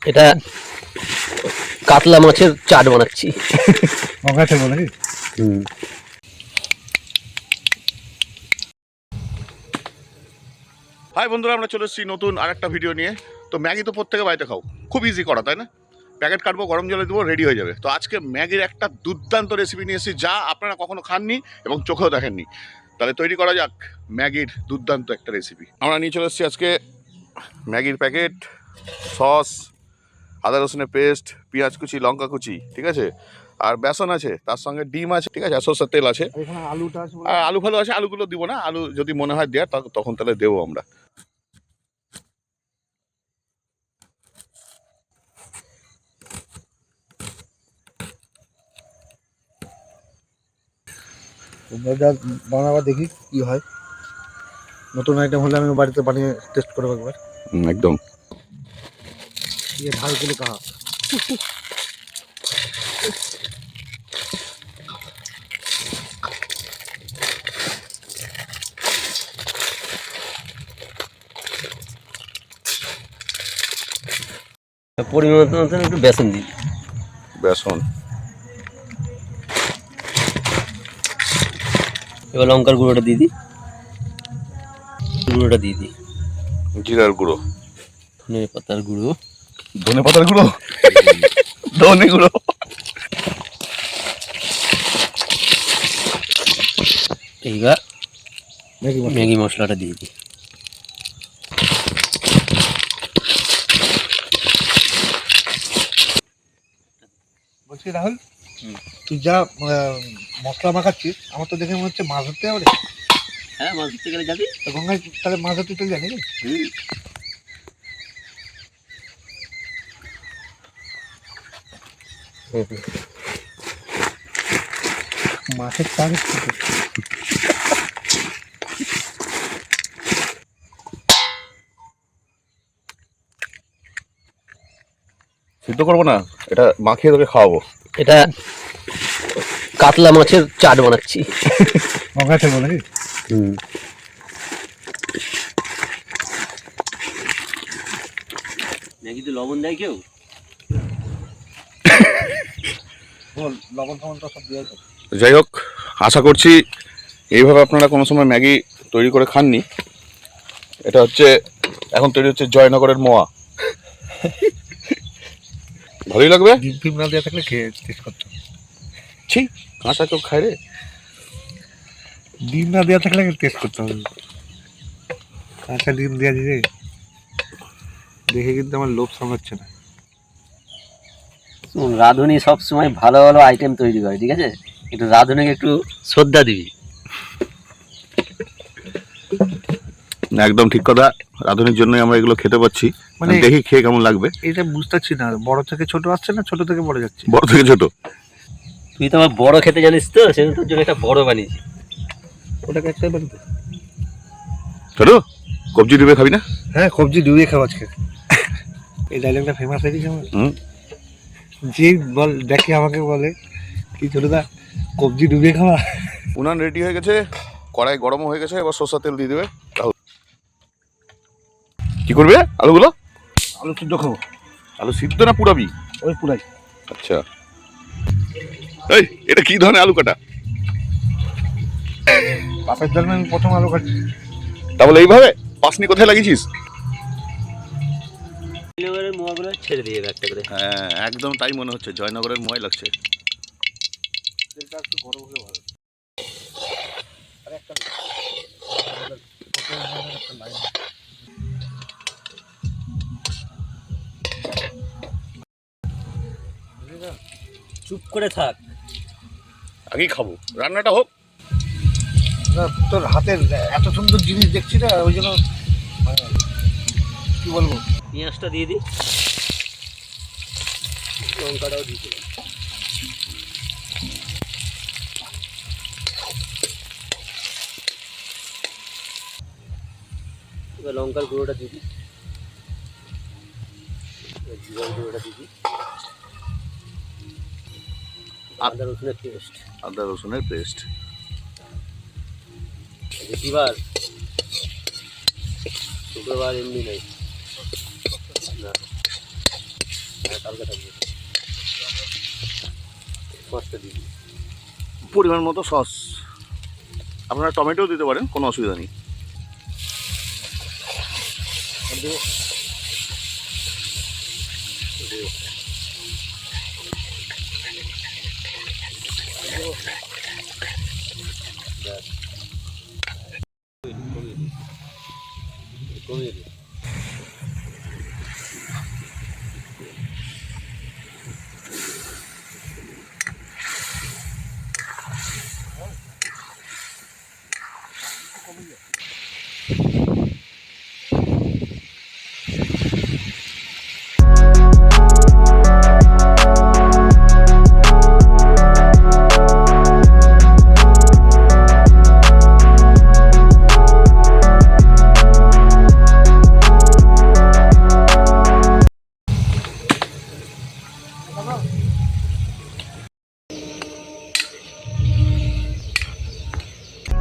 এটা কাতলা মাছের চাট বানাচ্ছি। হাই বন্ধুরা, আমরা চলে এসেছি নতুন আরেকটা ভিডিও নিয়ে। তো ম্যাগি তো প্রত্যেকে বাড়িতে খাও, খুব ইজি করা, তাই না? প্যাকেট কাটবো, গরম জলে দেবো, রেডি হয়ে যাবে। তো আজকে ম্যাগির একটা দুর্দান্ত রেসিপি নিয়ে এসেছি, যা আপনারা কখনো খাননি এবং চোখেও দেখেননি। তাহলে তৈরি করা যাক ম্যাগির দুর্দান্ত একটা রেসিপি। আমরা নিয়ে চলে এসেছি আজকে ম্যাগির প্যাকেট, সস, আদা রসুনের পেস্ট, পেঁয়াজ কুচি, লঙ্কা কুচি, ঠিক আছে, আর বেসন আছে, তার সঙ্গে ডিম আছে, ঠিক আছে, আর সরষের তেল আছে, আর আলু ফালু আছে। আলুগুলো দিব না, আলু যদি মনে হয় দেওয়ার তখন তাহলে দেবো আমরা। বানাবার দেখি কি হয়। নতুন আইটেম হলে আমি বাড়িতে বানিয়ে টেস্ট করবো একবার। একদম ये ढाई किलो कहा পরিমাণ মতন একটু বেসন দিই। বেসন, এবার লঙ্কার গুঁড়োটা দিয়ে দিই, গুঁড়োটা দিয়ে দিই, জিরার গুঁড়ো, ধনে পাতার গুঁড়ো, ধনে পাতার গুঁড়ো, ধনে গুঁড়ো, এইবার ম্যাগি মশলাটা দিয়ে দিই। বলছি রাহুল, তুই যা মশলা মাখাচ্ছিস আমার তো দেখে মনে হচ্ছে মাছ ধরতে যাবে। হ্যাঁ, মাছ ধরতে গেলে যাবি গঙ্গায়, তাহলে মাছ ধরতে চলে জানি মাছের টার্গেট সিদ্ধ করবো না, এটা মাখিয়ে তোকে খাওয়াবো। এটা কাতলা মাছের চাট বানাচ্ছি। গঙ্গায় ফেলবো নাকি? ম্যাগিতে লবণ দেয় কেউ? লবণ ফবণ তো সব দিয়ে আছে। যাই হোক, আশা করছি এইভাবে আপনারা কোনো সময় ম্যাগি তৈরি করে খাননি। এটা হচ্ছে এখন তৈরি হচ্ছে জয়নগরের মোয়া। ভালোই লাগবে। ডিম না দেওয়া থাকলে খেয়ে টেস্ট করতাম। ছি, কাঁচা কেউ খায় রে? ডিম না দেওয়া থাকলে টেস্ট করতে হবে। কাঁচা ডিম দেওয়া দিলে দেখে কিন্তু আমার লোভ সামলাচ্ছে না। রাঁধুনি সবসময় ভালো ভালো আইটেম তৈরি করে, ঠিক আছে? একটু রাঁধুনিকে একটু শ্রদ্ধা দিবি। একদম ঠিক কথা, রাঁধুনির জন্যই আমরা এগুলো খেতে পাচ্ছি। মানে দেখি খেয়ে কেমন লাগবে। এটা বুঝতে পারছি না, বড় থেকে ছোট আসছে না ছোট থেকে বড় যাচ্ছে? বড় থেকে ছোট। তুই তো আমার বড় খেতে জানিস, তো সেজন্য তোর জন্য একটা বড় বানিয়েছি। ওটাকে একটাই বানিয়ে দে। ছোট কবজি ডুবে খাবি না? হ্যাঁ, কবজি ডুবিয়ে খাওয়া আজকে। এই ডায়লগটা ফেমাস হয়ে গেছে আমার। যে বল দেখে আমাকে বলে কি ছোটদা কবজি ডুবিয়ে খাওয়া। উনান রেডি হয়ে গেছে, কড়াই গরম হয়ে গেছে, এবার সরষের তেল দিয়ে দেবে। কি করবে? আলুগুলো আলু সিদ্ধ খাবো। আলু সিদ্ধ না পুরাবি? ওই পুরাই। আচ্ছা, এই এটা কি ধরনের আলু কাটা? বাপের জন্মে আমি প্রথম আলু কাটছি। তা বলে এইভাবে পাসনি কোথায় লাগিয়েছিস? জয়নগরের মোয়াগুলো ছেড়ে দিয়ে একটা করে। হ্যাঁ, একদম তাই মনে হচ্ছে, জয়নগরের মোয়াই লাগছে। তেলটা একটু বড় হলে ভালো। আর একটা চুপ করে থাক, আগেই খাবো, রান্নাটা হোক। না, তোর হাতের এত সুন্দর জিনিস দেখছি না, ওই জন্য কি বলবো। পেঁয়াজটা দিয়ে দিই, লঙ্কাটাও দিয়ে দিই। এবার লঙ্কার গুঁড়োটা দিয়ে দিই, জিরার গুঁড়োটা দিয়ে দিই, আদা রসুনের পেস্ট। আদা রসুনের পেস্ট। বেশিবার শুক্রবার এমনি নেই না। পরিমাণ মতো সস, আপনারা টমেটোও দিতে পারেন, কোনো অসুবিধা নেই।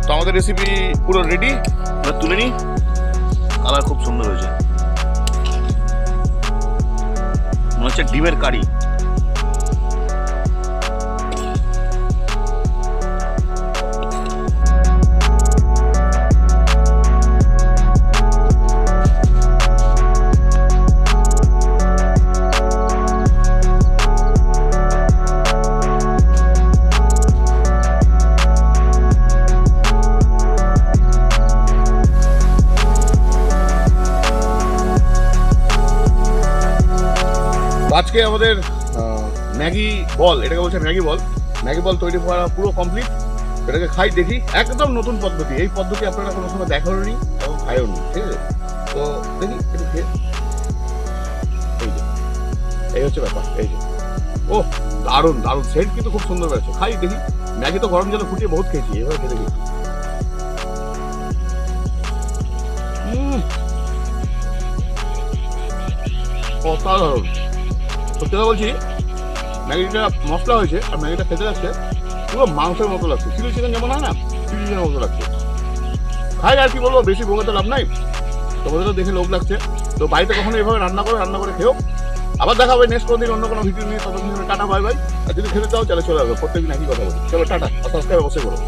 তো আমাদের রেসিপি পুরো রেডি, তুলে নিই। কালার খুব সুন্দর হয়েছে, মনে হচ্ছে ডিমের কারি। আজকে আমাদের ম্যাগি বল, এটাকে বলছে ম্যাগি বল, ম্যাগি বল তৈরি করা পুরো কমপ্লিট। এটাকে খাই দেখি, একদম নতুন পদ্ধতি, এই পদ্ধতি আপনারা কোনো সময় দেখাও নি এবং খাইও নি, ঠিক আছে? তো দেখি একটু খেয়ে, এই যে এই হচ্ছে ব্যাপার, এই যে ও দারুণ দারুণ সেন্ট কিন্তু খুব সুন্দর বেড়েছে। খাই দেখি, ম্যাগি তো গরম জলে ফুটিয়ে বহুত খেয়েছি, এবার খেয়ে দেখি। অসাধারণ, সত্যি কথা বলছি, ম্যাগিটা মশলা হয়েছে আর ম্যাগিটা খেতে লাগছে পুরো মাংসের মতো লাগছে, চিলি চিকেন যেমন হয় না, চিলি চিকেনের মতো লাগছে। খাই আর কি বলবো, বেশি ভোগাতে লাভ নাই, তোমাদের তো দেখে লোভ লাগছে। তো বাড়িতে কখনো এভাবে রান্না করে খেও। আবার দেখা হবে নেক্সট কোনো দিন অন্য কোনো ভিডিও নিয়ে, ততদিন টাটা বাই বাই। আর যদি খেতে চাও তাহলে চলে আসবে, প্রত্যেকদিন একই কথা বলি। চলো টাটা, সাবস্ক্রাইব অবশ্যই করো।